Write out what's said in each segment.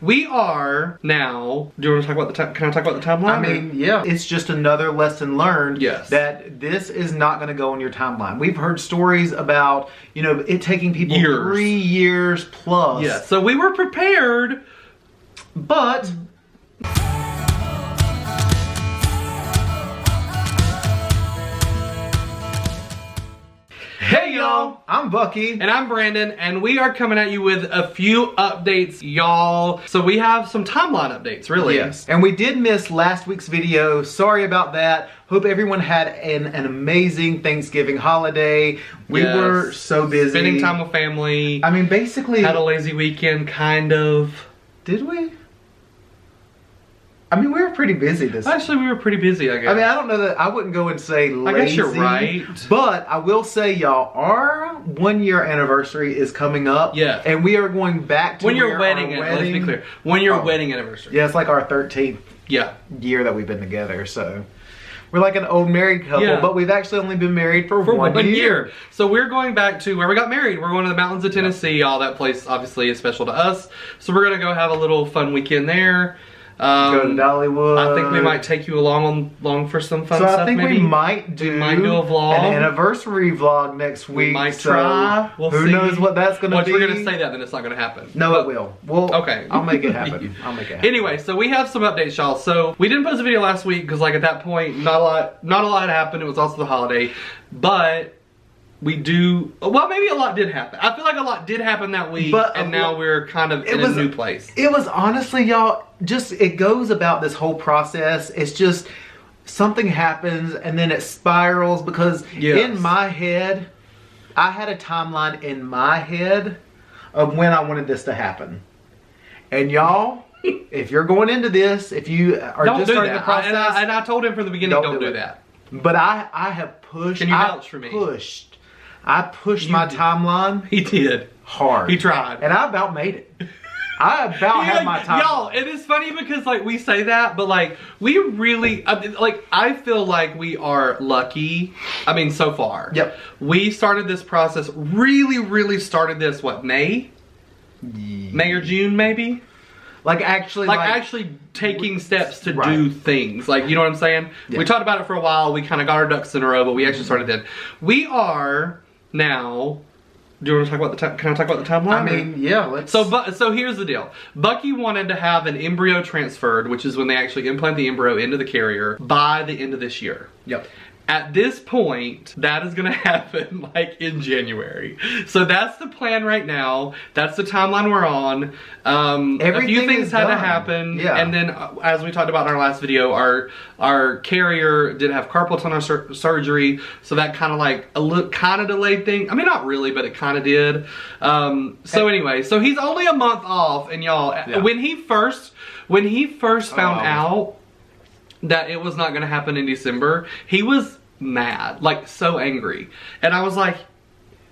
We are now, do you want to talk about can I talk about the timeline? I mean, yeah, it's just another lesson learned. Yes. That this is not going to go on your timeline. We've heard stories about, you know, it taking people Years. 3 years plus. Yeah, so we were prepared, but hey y'all, I'm Bucky. and I'm Brandon, and we are coming at you with a few updates, y'all. So we have some timeline updates, really. Yes. And we did miss last week's video. Sorry about that. Hope everyone had an amazing Thanksgiving holiday. We Yes. were so busy. Spending time with family. I mean, basically... Had a lazy weekend, kind of. Did we? I mean, we were pretty busy this week. Actually, we were pretty busy, I guess. I mean, I don't know that I wouldn't go and say lazy. I guess you're right. But I will say, y'all, our 1 year anniversary is coming up. Yeah. And we are going back to When your where wedding, our let's be clear. When your wedding anniversary. Yeah, it's like our 13th Yeah. year that we've been together, so we're like an old married couple, Yeah. but we've actually only been married for one year. So we're going back to where we got married. We're going to the mountains of Tennessee. All that place obviously is special to us. So we're gonna go have a little fun weekend there. Go to Dollywood. I think we might take you along for some fun stuff. So I think maybe. we might do a vlog. an anniversary vlog next week. We might so try. We'll who see. knows what that's gonna be? Once we're gonna say that, then it's not gonna happen. No, it will. Well, okay. I'll make it happen. I'll make it happen. Anyway, so we have some updates, y'all. So we didn't post a video last week because, like, at that point, not a lot had happened. It was also the holiday, but we do. Well, maybe a lot did happen. I feel like a lot did happen that week, But and now we're kind of in a new place. It was honestly, y'all, just it goes about this whole process. It's just something happens and then it spirals because Yes. in my head, I had a timeline in my head of when I wanted this to happen. And y'all, if you're going into this, if you are Don't just do starting that. the process, And I told him from the beginning, don't do it. that. But I have pushed. Can you vouch for me? I pushed my timeline He did. hard. He tried. And I about made it. I about had my time. Y'all, it is funny because, like, we say that, but, like, we really, I feel like we are lucky. I mean, so far. Yep. We started this process, really started this, what, May? May or June, maybe? Like, actually, Actually taking steps to Right. do things. Like, you know what I'm saying? Yeah. We talked about it for a while. We kind of got our ducks in a row, but we actually started then. We are now... Do you want to talk about can I talk about the timeline? I mean, yeah, let's... So here's the deal. Bucky wanted to have an embryo transferred, which is when they actually implant the embryo into the carrier, by the end of this year. Yep. At this point, that is going to happen like in January. So that's the plan right now. That's the timeline we're on. A few things had to happen. Yeah. And then, as we talked about in our last video, our carrier did have carpal tunnel surgery. So that kind of like kind of delayed things. I mean, not really, but it kind of did. So anyway, so he's only a month off. And y'all, Yeah. when he first found out that it was not going to happen in December, he was mad, like so angry. And I was like,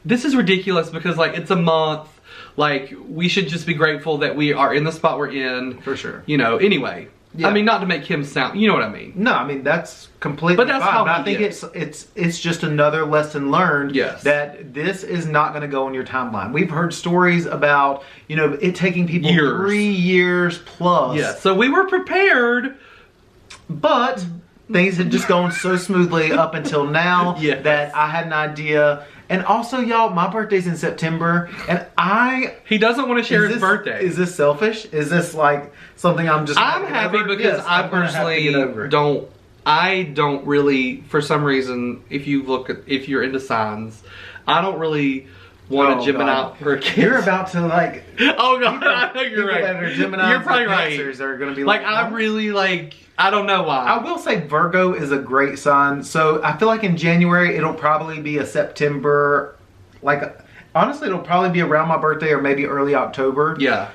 this is ridiculous because, like, it's a month. Like, we should just be grateful that we are in the spot we're in. For sure. You know, anyway. Yeah. I mean, not to make him sound, you know what I mean. No, I mean, that's completely But that's fine. how But I he think is. it's just another lesson learned. Yes. That this is not going to go on your timeline. We've heard stories about, you know, it taking people Years. 3 years plus. Yeah, so we were prepared. But things had just gone so smoothly up until now Yes. that I had an idea. And also, y'all, my birthday's in September, and He doesn't want to share his birthday. Is this selfish? Is this like something I'm just? I'm happy because I personally don't. I don't really, for some reason, if you're into signs, I don't really want a Gemini or a Cancer. You're about to like. Oh god, I know you're right. That are Geminis You're probably and right. Cancers are going to be Like, I really like. I don't know why. I will say Virgo is a great sign. So I feel like in January it'll probably be a September. Like, honestly, it'll probably be around my birthday or maybe early October. Yeah.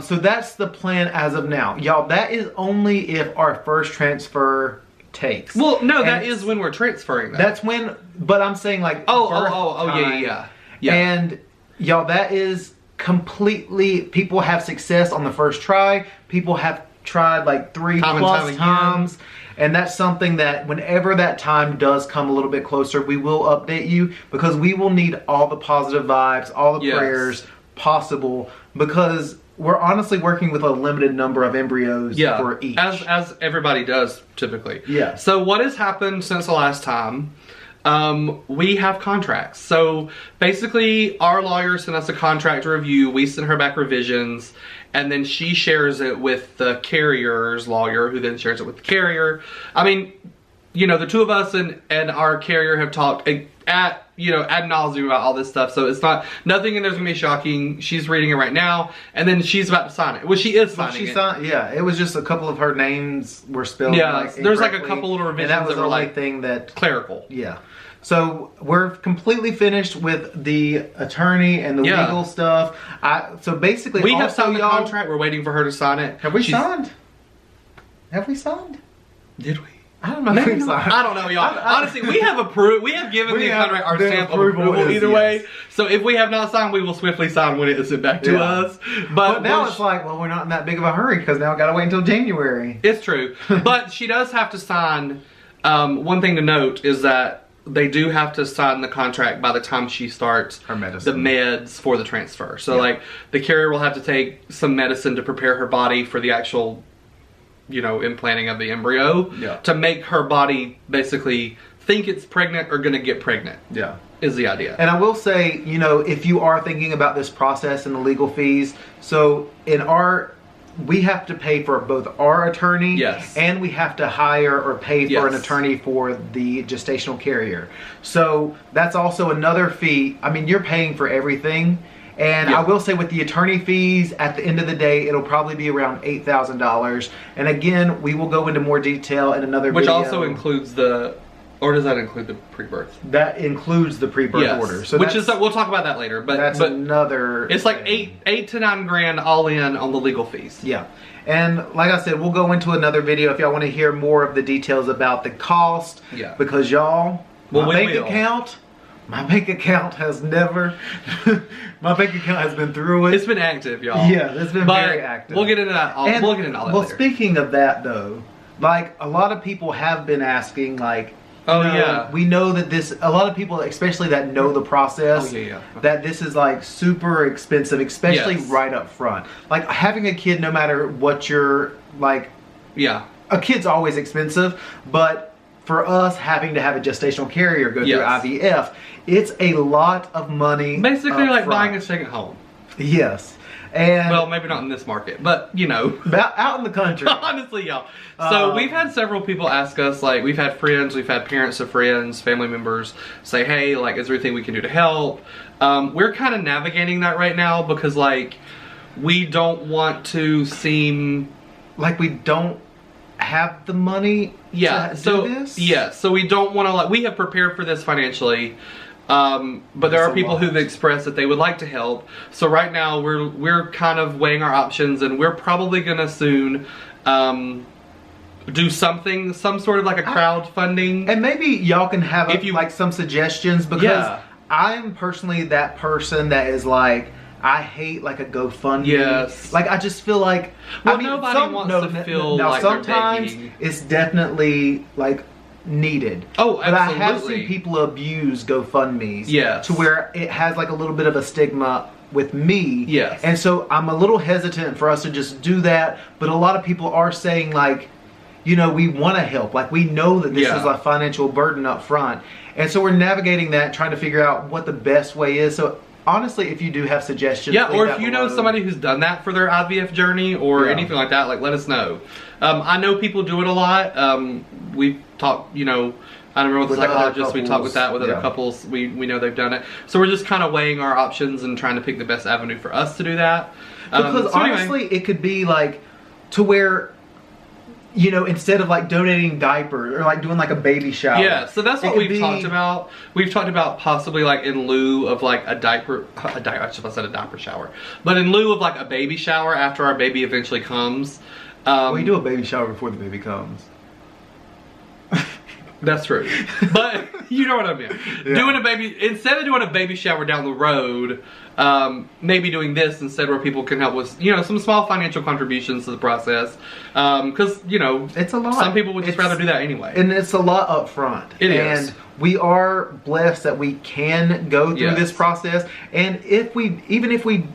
So that's the plan as of now, y'all. That is only if our first transfer takes. Well, no, that is when we're transferring that. That's when. But I'm saying like. Yeah. And y'all, that is completely. People have success on the first try. People have tried like 3+ times. And that's something that whenever that time does come a little bit closer, we will update you because we will need all the positive vibes, all the prayers possible, because we're honestly working with a limited number of embryos for each. As everybody does typically. Yeah. So what has happened since the last time? We have contracts. So basically our lawyer sent us a contract to review. We sent her back revisions, and then she shares it with the carrier's lawyer, who then shares it with the carrier. I mean, you know, the two of us and our carrier have talked ad nauseum about all this stuff. So it's nothing in there's gonna be shocking. She's reading it right now, and then she's about to sign it. Well, she is signing it. Yeah, it was just a couple of her names were spelled. Yeah, there's like a couple little revisions and that was that were the only like thing that clerical. Yeah. So we're completely finished with the attorney and the legal stuff. So basically, we have signed the contract. We're waiting for her to sign it. Have we signed? Have we signed? Did we? I don't know if we signed. I don't know, y'all. Honestly, we have approved. We have given the contract our stamp of approval either way. So if we have not signed, we will swiftly sign when it is sent back to us. But now it's like, well, we're not in that big of a hurry because now I got to wait until January. It's true, but she does have to sign. One thing to note is that they do have to sign the contract by the time she starts her medicine. The meds for the transfer. So like the carrier will have to take some medicine to prepare her body for the actual, you know, implanting of the embryo to make her body basically think it's pregnant or gonna get pregnant. Yeah. Is the idea. And I will say, you know, if you are thinking about this process and the legal fees, so we have to pay for both our attorney and we have to hire or pay for an attorney for the gestational carrier. So that's also another fee. I mean, you're paying for everything. And I will say with the attorney fees, at the end of the day, it'll probably be around $8,000. And again, we will go into more detail in another video. Which also includes or does that include the pre-birth? That includes the pre-birth order. So we'll talk about that later. But that's another. It's like $8 to $9 grand all in on the legal fees. Yeah, and like I said, we'll go into another video if y'all want to hear more of the details about the cost. Yeah. Because y'all, my bank account has never. My bank account has been through it. It's been active, y'all. Yeah, it's been very active. We'll get into that. We'll get into all that later. Well, speaking of that though, like a lot of people have been asking, like. We know that a lot of people, especially that know the process, that this is like super expensive, especially right up front. Like having a kid, no matter what you're like, a kid's always expensive, but for us having to have a gestational carrier go through IVF, it's a lot of money. Basically like buying a second home. Yes. And well, maybe not in this market, but you know, out in the country. Honestly, y'all. So we've had several people ask us, like we've had friends, we've had parents of friends, family members say, hey, like is there anything we can do to help? We're kind of navigating that right now because like we don't want to seem like we don't have the money to do this. Yeah, so we don't want to like, we have prepared for this financially. But there are people who've expressed that they would like to help. So right now we're kind of weighing our options, and we're probably gonna soon do some sort of like a crowdfunding. And maybe y'all can have like some suggestions, because I'm personally that person that is like, I hate like a GoFundMe. Yes. Like I just feel like nobody wants to feel like sometimes they're taking. It's definitely like needed. Oh, absolutely. But I have seen people abuse GoFundMes to where it has like a little bit of a stigma with me. Yes. And so I'm a little hesitant for us to just do that. But a lot of people are saying like, you know, we want to help. Like we know that this is a financial burden up front. And so we're navigating that, trying to figure out what the best way is. So honestly, if you do have suggestions, or if you know somebody who's done that for their IVF journey or anything like that, like let us know. I know people do it a lot. We've talked, you know, I don't remember with the psychologist, we talked with other couples. We know they've done it. So we're just kind of weighing our options and trying to pick the best avenue for us to do that. Because honestly, it could be like to where, you know, instead of like donating diapers or like doing like a baby shower. Yeah, so that's what we've talked about. We've talked about possibly like in lieu of like I said a diaper shower. But in lieu of like a baby shower after our baby eventually comes. We do a baby shower before the baby comes. That's true. But you know what I mean. Instead of doing a baby shower down the road, maybe doing this instead, where people can help with, you know, some small financial contributions to the process. Because, you know, it's a lot. Some people would just rather do that anyway. And it's a lot up front. It is. And we are blessed that we can go through this process. And even if we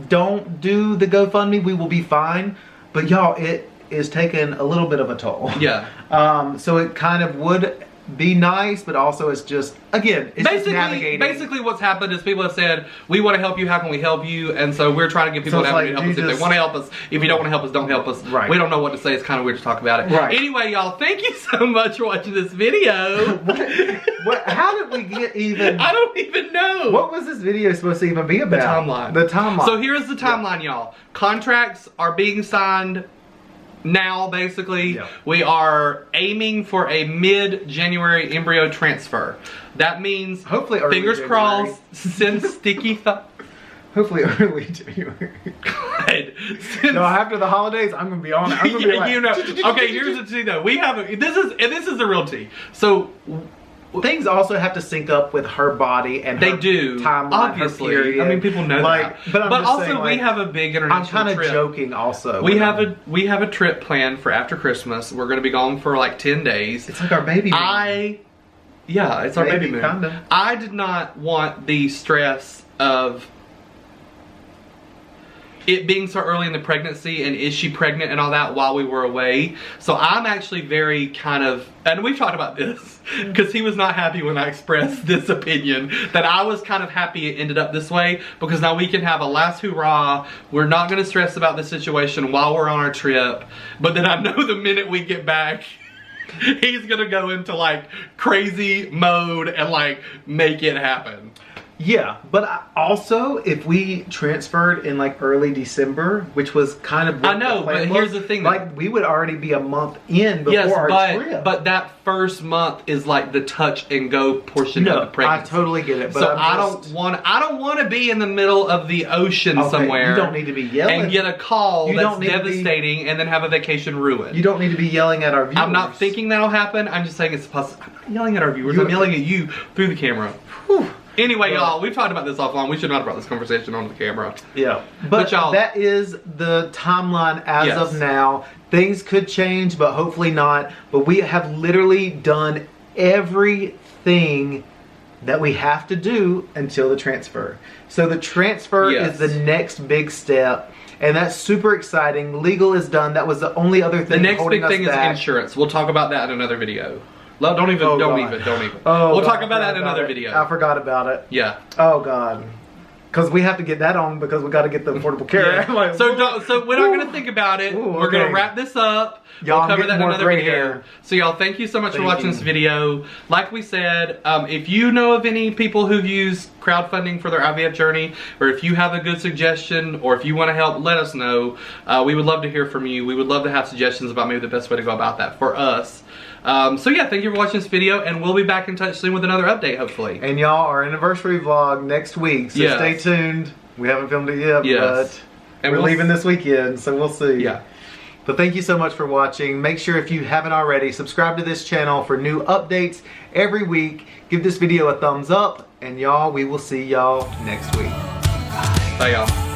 don't do the GoFundMe, we will be fine. But y'all, it is taking a little bit of a toll. Yeah. So it kind of would be nice, but also it's just, again, it's just navigating. Basically what's happened is people have said, we want to help you, how can we help you? And so we're trying to get people to help us. If they want to help us, if you don't want to help us, don't help us. Right. We don't know what to say, it's kind of weird to talk about it. Right. Anyway, y'all, thank you so much for watching this video. How did we get even... I don't even know. What was this video supposed to even be about? The timeline. The timeline. So here's the timeline, y'all. Contracts are being signed now, basically. Yeah. We are aiming for a mid-January embryo transfer. That means, hopefully early fingers January. crossed, send sticky Hopefully early January. God. No, after the holidays, I'm gonna be on it. I'm gonna be like, you know. Okay, here's the tea though. We have this is the real tea. So things also have to sync up with her body and they her do timeline, obviously. her period. I mean, people know that. But also, saying, we have a big international I'm kind of trip. joking. Also, we have a trip planned for after Christmas. We're gonna be gone for like 10 days. It's like our baby moon. Yeah, it's our baby moon. Kinda. I did not want the stress of it being so early in the pregnancy and is she pregnant and all that while we were away. So I'm actually very kind of, and we've talked about this because he was not happy when I expressed this opinion, that I was kind of happy it ended up this way because now we can have a last hurrah. We're not going to stress about the situation while we're on our trip. But then I know the minute we get back, he's going to go into like crazy mode and like make it happen. Yeah, but also if we transferred in like early December, which was kind of what I know, the plan but was, here's the thing, like we would already be a month in before our trip. But that first month is like the touch and go portion of the pregnancy. I totally get it. But so I don't want to be in the middle of the ocean somewhere. You don't need to be yelling and get a call that's devastating and then have a vacation ruined. You don't need to be yelling at our viewers. I'm not thinking that'll happen. I'm just saying it's possible. I'm not yelling at our viewers. I'm yelling at you through the camera. Whew. Anyway, y'all, we've talked about this offline. We should not have brought this conversation on the camera. Yeah. But y'all, that is the timeline as of now. Things could change, but hopefully not. But we have literally done everything that we have to do until the transfer. So the transfer is the next big step. And that's super exciting. Legal is done. That was the only other thing holding us back. The next big thing is insurance. We'll talk about that in another video. Don't even. Oh, we'll talk about that in another video. I forgot about it. Yeah. Oh God. Because we have to get that on because we got to get the Affordable Care Act. Like, so we're not going to think about it. We're going to wrap this up. We'll cover that in another video. So y'all, thank you so much for watching this video. Like we said, if you know of any people who've used crowdfunding for their IVF journey, or if you have a good suggestion, or if you want to help, let us know. We would love to hear from you. We would love to have suggestions about maybe the best way to go about that for us. So yeah, thank you for watching this video, and we'll be back in touch soon with another update, hopefully. And y'all, our anniversary vlog next week, so stay tuned. We haven't filmed it yet, but we're leaving this weekend, so we'll see. Yeah. But thank you so much for watching. Make sure if you haven't already, subscribe to this channel for new updates every week. Give this video a thumbs up, and y'all, we will see y'all next week. Bye, y'all.